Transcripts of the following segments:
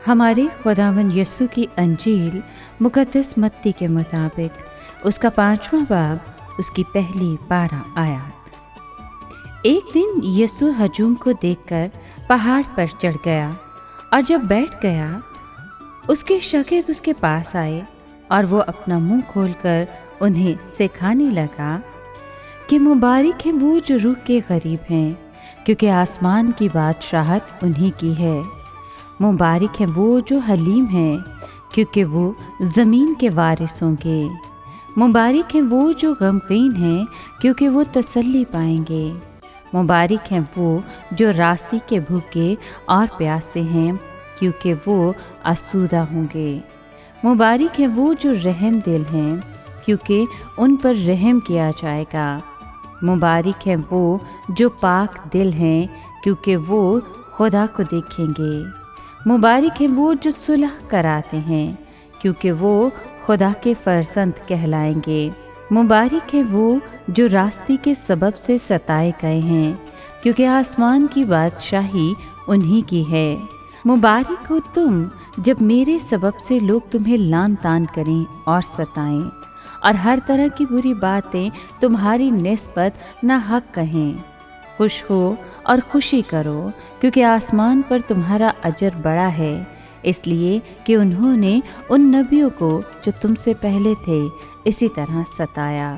हमारे खुदावंद यस्सु की अंजील मुकद्दस मत्ती के मुताबिक उसका 5वां बाब उसकी पहली 12 आयत। एक दिन यस्सु हजूम को देखकर पहाड़ पर चढ़ गया और जब बैठ गया उसके शागिर्द उसके पास आए और वो अपना मुंह खोलकर उन्हें सिखाने लगा कि मुबारक है वो जो रूह के गरीब हैं, क्योंकि आसमान की बादशाहत उन्हीं की है। मुबारक है वो जो हलीम हैं, क्योंकि वो ज़मीन के वारिस होंगे। मुबारक है वो जो गमगीन हैं, क्योंकि वो तसल्ली पाएंगे। मुबारक है वो जो रास्ते के भूखे और प्यासे हैं, क्योंकि वो आसूदा होंगे। मुबारक है वो जो रहम दिल हैं, क्योंकि उन पर रहम किया जाएगा। मुबारक है वो जो पाक दिल हैं, क्योंकि वो खुदा को देखेंगे। मुबारक है वो जो सुलह कराते हैं, क्योंकि वो खुदा के फरजंद कहलाएंगे। मुबारक है वो जो रास्ते के सबब से सताए गए हैं, क्योंकि आसमान की बादशाही उन्हीं की है। मुबारक हो तुम जब मेरे सबब से लोग तुम्हें लान तान करें और सताएं और हर तरह की बुरी बातें तुम्हारी निस्बत नाहक कहें। खुश हो और खुशी करो, क्योंकि आसमान पर तुम्हारा अजर बड़ा है, इसलिए कि उन्होंने उन नबियों को जो तुमसे पहले थे इसी तरह सताया।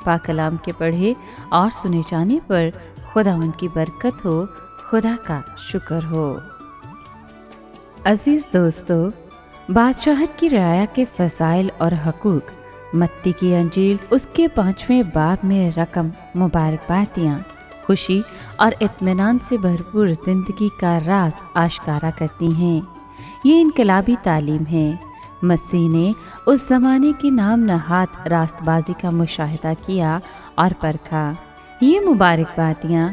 पाक कलाम के पढ़े और सुने जाने पर खुदा उनकी बरकत हो, खुदा का शुक्र हो। अजीज़ दोस्तों, बादशाहत की रियाया के फ़ज़ाइल और हकूक़ मत्ती की अंजील उसके 5वें बाब में रकम मुबारकबादियाँ खुशी और इत्मीनान से भरपूर ज़िंदगी का राज आश्कारा करती हैं। ये इनकलाबी तालीम है। मसीह ने उस ज़माने की नाम नहाद रास्तबाजी का मुशाहिदा किया और परखा। ये मुबारकबादियाँ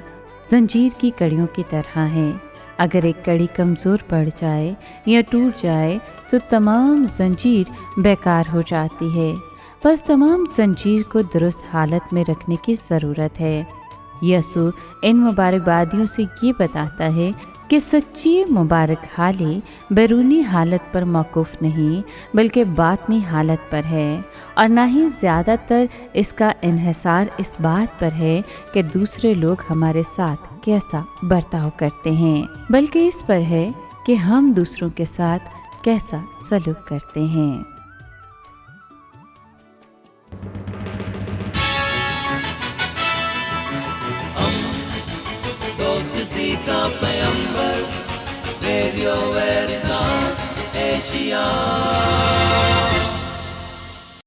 जंजीर की कड़ियों की तरह हैं। अगर एक कड़ी कमज़ोर पड़ जाए या टूट जाए तो तमाम जंजीर बेकार हो जाती है। बस तमाम जंजीर को दुरुस्त हालत में रखने की ज़रूरत है। यस्सु इन मुबारकबादियों से ये बताता है कि सच्ची मुबारक हाली बैरूनी हालत पर मौकूफ़ नहीं बल्कि बातनी हालत पर है, और ना ही ज़्यादातर इसका इन्हिसार इस बात पर है कि दूसरे लोग हमारे साथ कैसा बर्ताव करते हैं, बल्कि इस पर है कि हम दूसरों के साथ कैसा सलूक करते हैं। दोस्ती का पैगंबर रेडियो वेरितास एशिया।